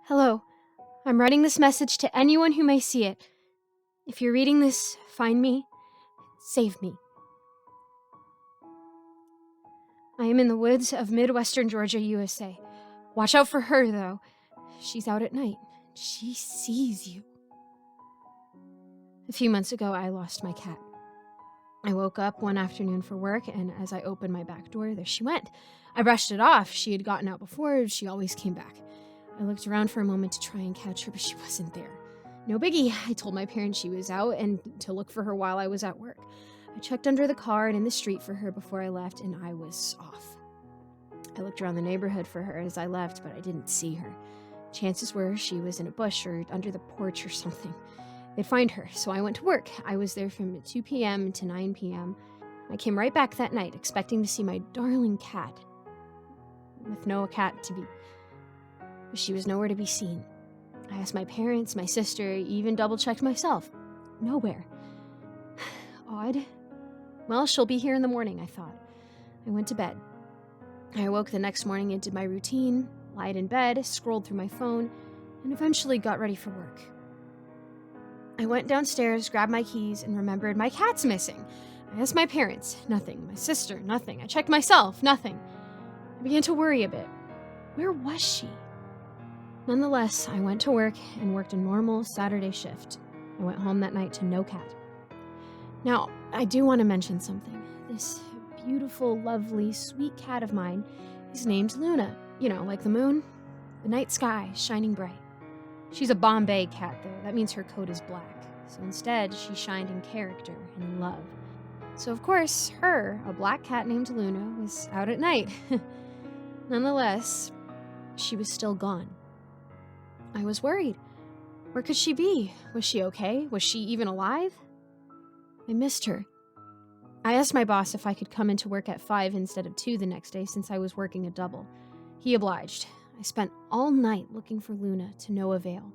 Hello. I'm writing this message to anyone who may see it. If you're reading this, find me. Save me. I am in the woods of Midwestern Georgia, USA. Watch out for her, though. She's out at night. She sees you. A few months ago, I lost my cat. I woke up one afternoon for work, and as I opened my back door, there she went. I brushed it off. She had gotten out before. She always came back. I looked around for a moment to try and catch her, but she wasn't there. No biggie. I told my parents she was out and to look for her while I was at work. I checked under the car and in the street for her before I left, and I was off. I looked around the neighborhood for her as I left, but I didn't see her. Chances were she was in a bush or under the porch or something. They'd find her, so I went to work. I was there from 2 p.m. to 9 p.m. I came right back that night, expecting to see my darling cat. With no cat to be... But she was nowhere to be seen. I asked my parents, my sister, even double-checked myself. Nowhere. Odd. Well, she'll be here in the morning, I thought. I went to bed. I awoke the next morning and did my routine, lied in bed, scrolled through my phone, and eventually got ready for work. I went downstairs, grabbed my keys, and remembered my cat's missing. I asked my parents, nothing. My sister, nothing. I checked myself, nothing. I began to worry a bit. Where was she? Nonetheless, I went to work and worked a normal Saturday shift. I went home that night to no cat. Now, I do want to mention something. This beautiful, lovely, sweet cat of mine is named Luna. You know, like the moon, the night sky shining bright. She's a Bombay cat, though. That means her coat is black. So instead, she shined in character and in love. So of course, her, a black cat named Luna, was out at night. Nonetheless, she was still gone. I was worried. Where could she be? Was she okay? Was she even alive? I missed her. I asked my boss if I could come into work at 5 instead of 2 the next day since I was working a double. He obliged. I spent all night looking for Luna to no avail.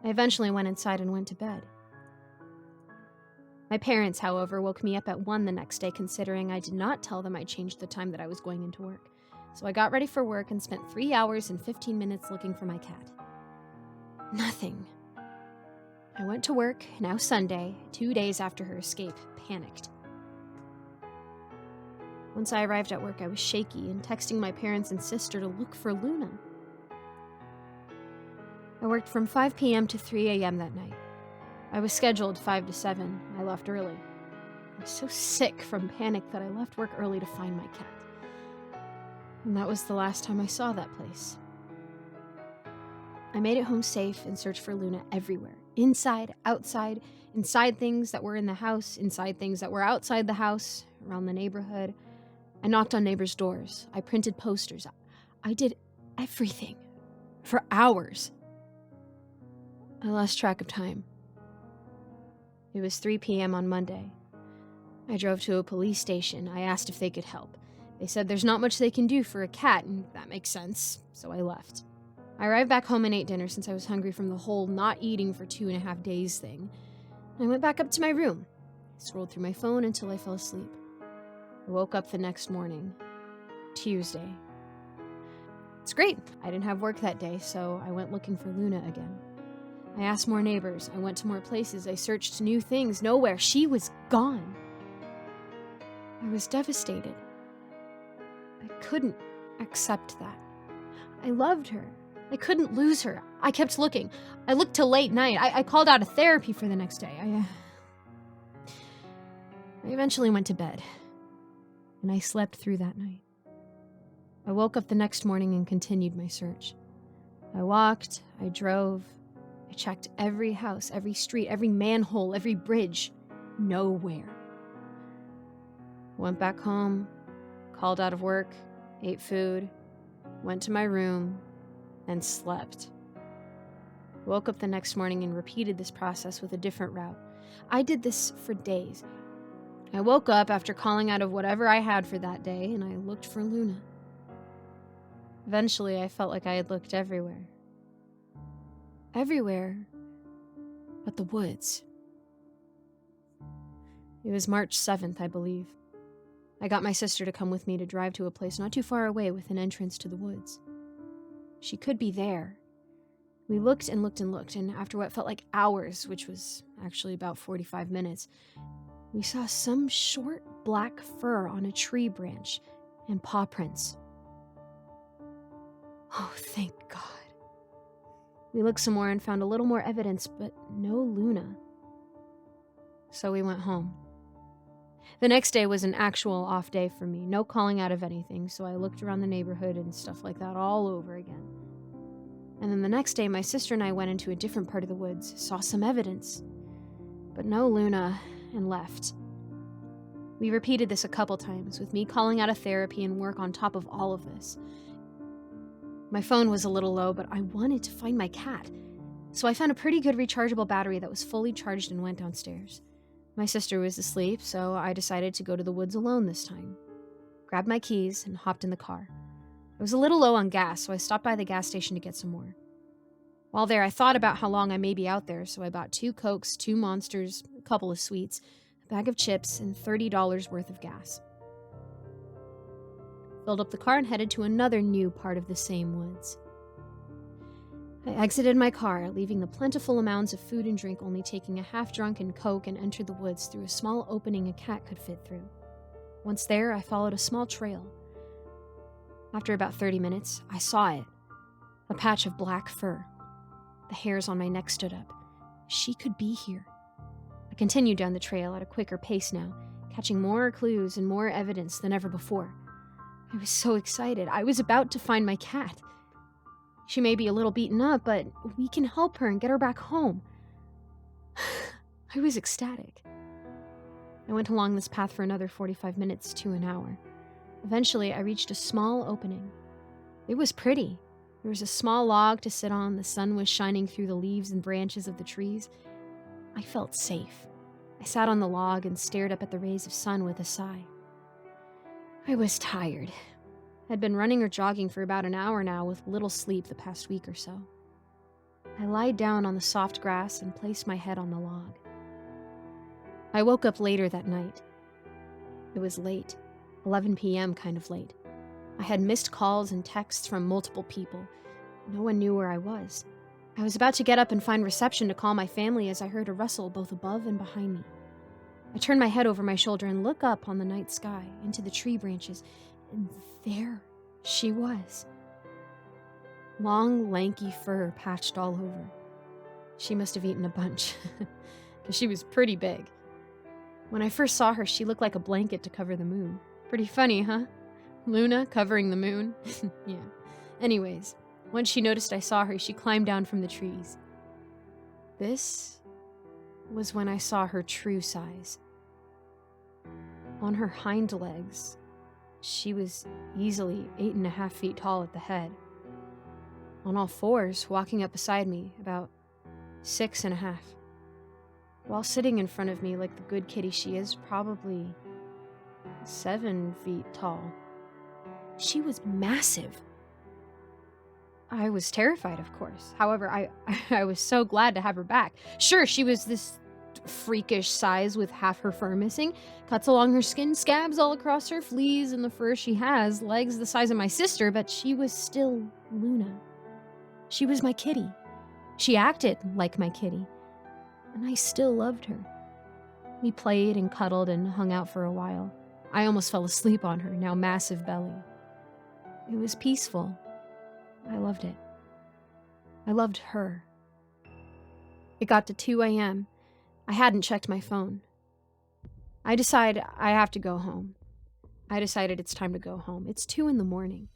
I eventually went inside and went to bed. My parents, however, woke me up at 1 the next day considering I did not tell them I changed the time that I was going into work. So I got ready for work and spent 3 hours and 15 minutes looking for my cat. Nothing. I went to work, now Sunday, 2 days after her escape, panicked. Once I arrived at work, I was shaky and texting my parents and sister to look for Luna. I worked from 5 p.m. to 3 a.m. that night. I was scheduled 5 to 7. I left early. I was so sick from panic that I left work early to find my cat. And that was the last time I saw that place. I made it home safe and searched for Luna everywhere. Inside, outside, inside things that were in the house, inside things that were outside the house, around the neighborhood. I knocked on neighbors' doors. I printed posters. I did everything. For hours. I lost track of time. It was 3 p.m. on Monday. I drove to a police station. I asked if they could help. They said there's not much they can do for a cat, and that makes sense, so I left. I arrived back home and ate dinner since I was hungry from the whole not eating for 2.5 days thing. I went back up to my room. I scrolled through my phone until I fell asleep. I woke up the next morning. Tuesday. It's great. I didn't have work that day, so I went looking for Luna again. I asked more neighbors. I went to more places. I searched new things. Nowhere. She was gone. I was devastated. I couldn't accept that. I loved her. I couldn't lose her. I kept looking. I looked till late night. I called out of therapy for the next day. I eventually went to bed, and I slept through that night. I woke up the next morning and continued my search. I walked, I drove, I checked every house, every street, every manhole, every bridge. Nowhere. Went back home, called out of work, ate food, went to my room, and slept. Woke up the next morning and repeated this process with a different route. I did this for days. I woke up after calling out of whatever I had for that day, and I looked for Luna. Eventually, I felt like I had looked everywhere. Everywhere but the woods. It was March 7th, I believe. I got my sister to come with me to drive to a place not too far away with an entrance to the woods. She could be there. We looked and looked and looked, and after what felt like hours, which was actually about 45 minutes, we saw some short black fur on a tree branch and paw prints. Oh, thank God. We looked some more and found a little more evidence, but no Luna. So we went home. The next day was an actual off day for me, no calling out of anything, so I looked around the neighborhood and stuff like that all over again. And then the next day, my sister and I went into a different part of the woods, saw some evidence, but no Luna, and left. We repeated this a couple times, with me calling out of therapy and work on top of all of this. My phone was a little low, but I wanted to find my cat, so I found a pretty good rechargeable battery that was fully charged and went downstairs. My sister was asleep, so I decided to go to the woods alone this time. Grabbed my keys and hopped in the car. I was a little low on gas, so I stopped by the gas station to get some more. While there, I thought about how long I may be out there, so I bought 2 Cokes, 2 Monsters, a couple of sweets, a bag of chips, and $30 worth of gas. Filled up the car and headed to another new part of the same woods. I exited my car, leaving the plentiful amounts of food and drink, only taking a half-drunken Coke, and entered the woods through a small opening a cat could fit through. Once there, I followed a small trail. After about 30 minutes, I saw it. A patch of black fur. The hairs on my neck stood up. She could be here. I continued down the trail at a quicker pace now, catching more clues and more evidence than ever before. I was so excited. I was about to find my cat. She may be a little beaten up, but we can help her and get her back home. I was ecstatic. I went along this path for another 45 minutes to an hour. Eventually, I reached a small opening. It was pretty. There was a small log to sit on. The sun was shining through the leaves and branches of the trees. I felt safe. I sat on the log and stared up at the rays of sun with a sigh. I was tired. I'd been running or jogging for about an hour now with little sleep the past week or so. I lied down on the soft grass and placed my head on the log. I woke up later that night. It was late, 11 p.m. kind of late. I had missed calls and texts from multiple people. No one knew where I was. I was about to get up and find reception to call my family as I heard a rustle both above and behind me. I turned my head over my shoulder and looked up on the night sky, into the tree branches, and there she was. Long, lanky fur patched all over. She must have eaten a bunch, because she was pretty big. When I first saw her, she looked like a blanket to cover the moon. Pretty funny, huh? Luna covering the moon? Yeah. Anyways, once she noticed I saw her, she climbed down from the trees. This was when I saw her true size. On her hind legs, she was easily 8.5 feet tall at the head. On all fours, walking up beside me, about 6.5. While sitting in front of me like the good kitty she is, probably 7 feet tall. She was massive. I was terrified, of course. However, I was so glad to have her back. Sure, she was this freakish size with half her fur missing, cuts along her skin, scabs all across her, fleas in the fur she has, legs the size of my sister, but she was still Luna. She was my kitty. She acted like my kitty, and I still loved her. We played and cuddled and hung out for a while. I almost fell asleep on her, now massive belly. It was peaceful. I loved it. I loved her. It got to 2 a.m. I hadn't checked my phone. I decide I have to go home. I decided it's time to go home. It's 2 in the morning.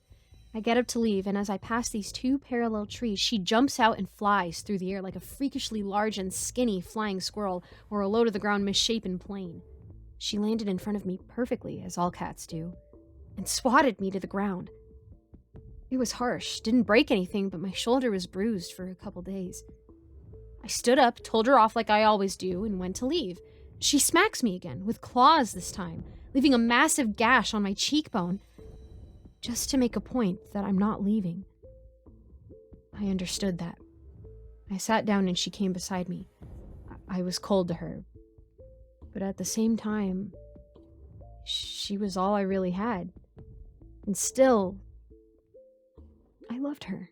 I get up to leave, and as I pass these 2 parallel trees, she jumps out and flies through the air like a freakishly large and skinny flying squirrel or a low-to-the-ground misshapen plane. She landed in front of me perfectly, as all cats do, and swatted me to the ground. It was harsh, didn't break anything, but my shoulder was bruised for a couple days. I stood up, told her off like I always do, and went to leave. She smacks me again, with claws this time, leaving a massive gash on my cheekbone, just to make a point that I'm not leaving. I understood that. I sat down and she came beside me. I was cold to her, but at the same time, she was all I really had. And still, I loved her.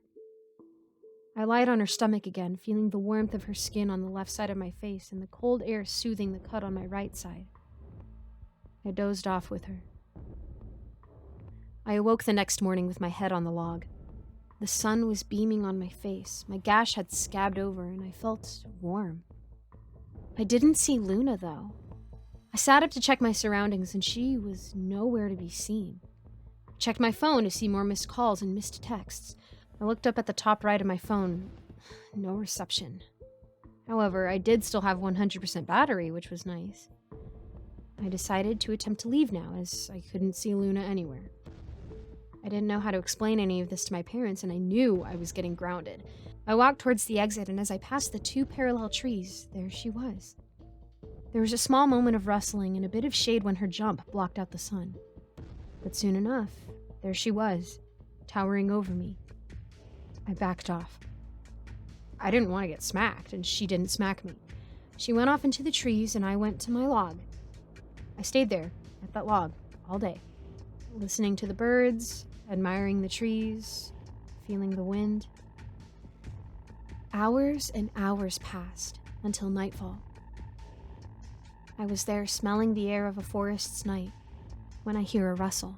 I lied on her stomach again, feeling the warmth of her skin on the left side of my face and the cold air soothing the cut on my right side. I dozed off with her. I awoke the next morning with my head on the log. The sun was beaming on my face, my gash had scabbed over, and I felt warm. I didn't see Luna, though. I sat up to check my surroundings, and she was nowhere to be seen. I checked my phone to see more missed calls and missed texts. I looked up at the top right of my phone. No reception. However, I did still have 100% battery, which was nice. I decided to attempt to leave now, as I couldn't see Luna anywhere. I didn't know how to explain any of this to my parents, and I knew I was getting grounded. I walked towards the exit, and as I passed the 2 parallel trees, there she was. There was a small moment of rustling and a bit of shade when her jump blocked out the sun. But soon enough, there she was, towering over me. I backed off. I didn't want to get smacked, and she didn't smack me. She went off into the trees, and I went to my log. I stayed there, at that log, all day, listening to the birds, admiring the trees, feeling the wind. Hours and hours passed until nightfall. I was there smelling the air of a forest's night when I hear a rustle.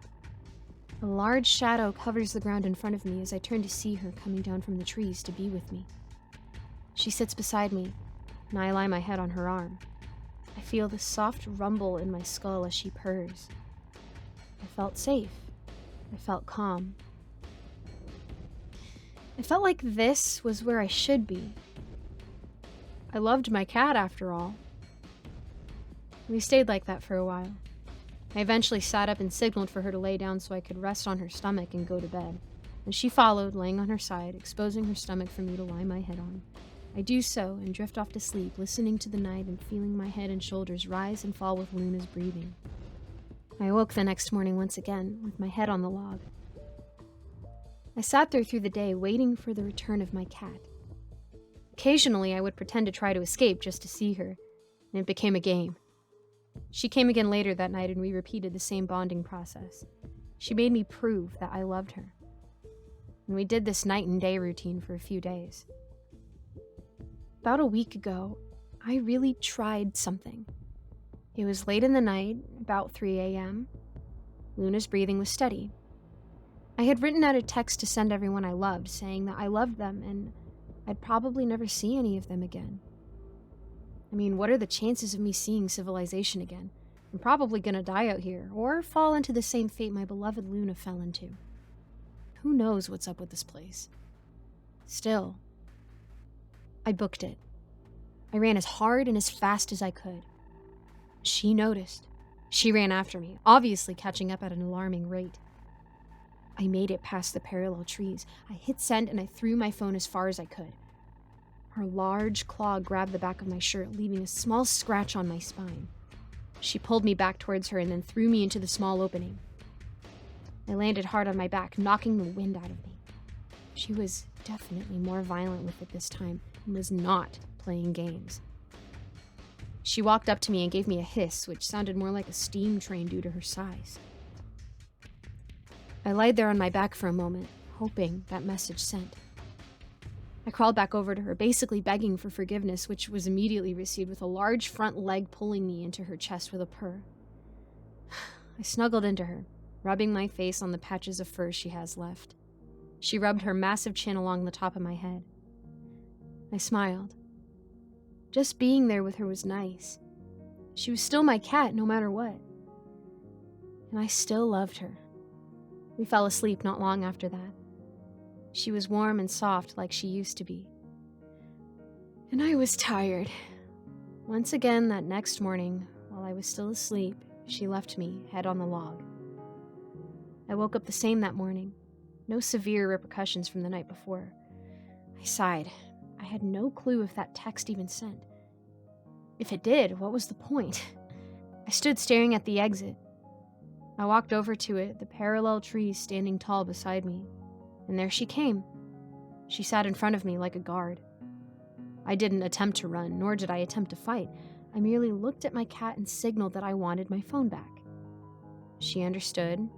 A large shadow covers the ground in front of me as I turn to see her coming down from the trees to be with me. She sits beside me, and I lie my head on her arm. I feel the soft rumble in my skull as she purrs. I felt safe. I felt calm. I felt like this was where I should be. I loved my cat, after all. We stayed like that for a while. I eventually sat up and signaled for her to lay down so I could rest on her stomach and go to bed, and she followed, laying on her side, exposing her stomach for me to lie my head on. I do so and drift off to sleep, listening to the night and feeling my head and shoulders rise and fall with Luna's breathing. I awoke the next morning once again, with my head on the log. I sat there through the day, waiting for the return of my cat. Occasionally, I would pretend to try to escape just to see her, and it became a game. She came again later that night, and we repeated the same bonding process. She made me prove that I loved her. And we did this night and day routine for a few days. About a week ago, I really tried something. It was late in the night, about 3 a.m. Luna's breathing was steady. I had written out a text to send everyone I loved, saying that I loved them and I'd probably never see any of them again. I mean, what are the chances of me seeing civilization again? I'm probably gonna die out here, or fall into the same fate my beloved Luna fell into. Who knows what's up with this place? Still, I booked it. I ran as hard and as fast as I could. She noticed. She ran after me, obviously catching up at an alarming rate. I made it past the parallel trees. I hit send and I threw my phone as far as I could. Her large claw grabbed the back of my shirt, leaving a small scratch on my spine. She pulled me back towards her and then threw me into the small opening. I landed hard on my back, knocking the wind out of me. She was definitely more violent with it this time and was not playing games. She walked up to me and gave me a hiss, which sounded more like a steam train due to her size. I lied there on my back for a moment, hoping that message sent. I crawled back over to her, basically begging for forgiveness, which was immediately received with a large front leg pulling me into her chest with a purr. I snuggled into her, rubbing my face on the patches of fur she has left. She rubbed her massive chin along the top of my head. I smiled. Just being there with her was nice. She was still my cat, no matter what. And I still loved her. We fell asleep not long after that. She was warm and soft like she used to be. And I was tired. Once again that next morning, while I was still asleep, she left me, head on the log. I woke up the same that morning. No severe repercussions from the night before. I sighed. I had no clue if that text even sent. If it did, what was the point? I stood staring at the exit. I walked over to it, the parallel trees standing tall beside me. And there she came. She sat in front of me like a guard. I didn't attempt to run, nor did I attempt to fight. I merely looked at my cat and signaled that I wanted my phone back. She understood.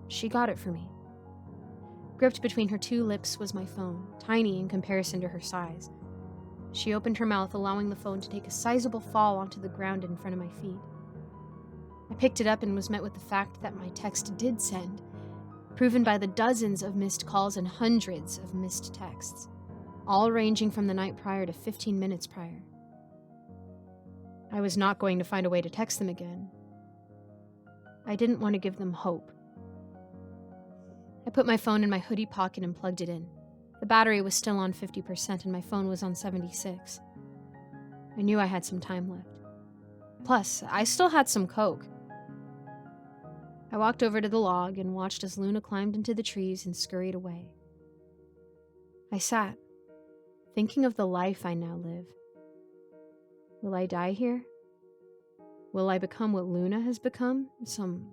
She got it for me. Gripped between her two lips was my phone, tiny in comparison to her size. She opened her mouth, allowing the phone to take a sizable fall onto the ground in front of my feet. I picked it up and was met with the fact that my text did send, proven by the dozens of missed calls and hundreds of missed texts, all ranging from the night prior to 15 minutes prior. I was not going to find a way to text them again. I didn't want to give them hope. I put my phone in my hoodie pocket and plugged it in. The battery was still on 50% and my phone was on 76. I knew I had some time left. Plus, I still had some coke. I walked over to the log and watched as Luna climbed into the trees and scurried away. I sat, thinking of the life I now live. Will I die here? Will I become what Luna has become? Some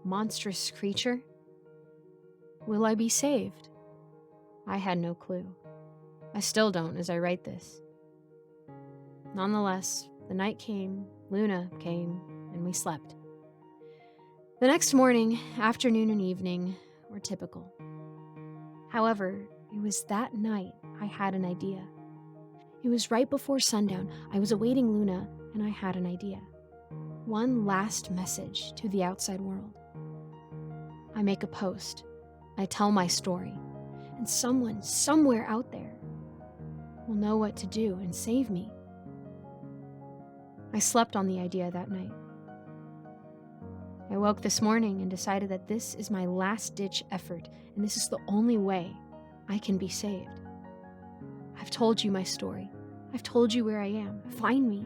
monstrous creature? Will I be saved? I had no clue. I still don't as I write this. Nonetheless, the night came, Luna came, and we slept. The next morning, afternoon, and evening were typical. However, it was that night I had an idea. It was right before sundown. I was awaiting Luna, and I had an idea. One last message to the outside world. I make a post. I tell my story, and someone, somewhere out there, will know what to do and save me. I slept on the idea that night. I woke this morning and decided that this is my last-ditch effort, and this is the only way I can be saved. I've told you my story. I've told you where I am. Find me.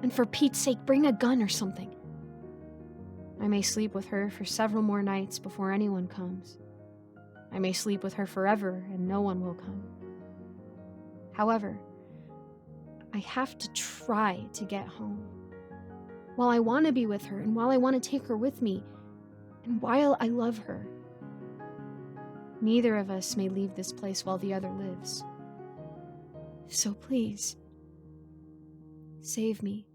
And for Pete's sake, bring a gun or something. I may sleep with her for several more nights before anyone comes. I may sleep with her forever and no one will come. However, I have to try to get home. While I want to be with her and while I want to take her with me, and while I love her, neither of us may leave this place while the other lives. So please, save me.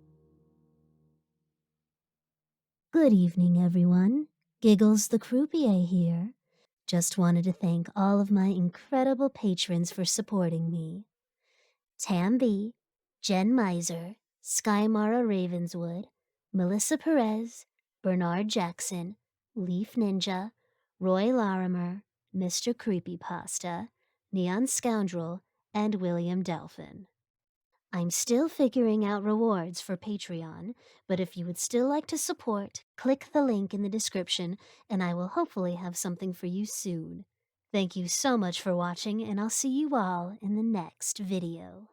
Good evening, everyone. Giggles the Croupier here. Just wanted to thank all of my incredible patrons for supporting me. Tam B, Jen Miser, Skymara Ravenswood, Melissa Perez, Bernard Jackson, Leaf Ninja, Roy Larimer, Mr. Creepypasta, Neon Scoundrel, and William Delphin. I'm still figuring out rewards for Patreon, but if you would still like to support, click the link in the description and I will hopefully have something for you soon. Thank you so much for watching and I'll see you all in the next video.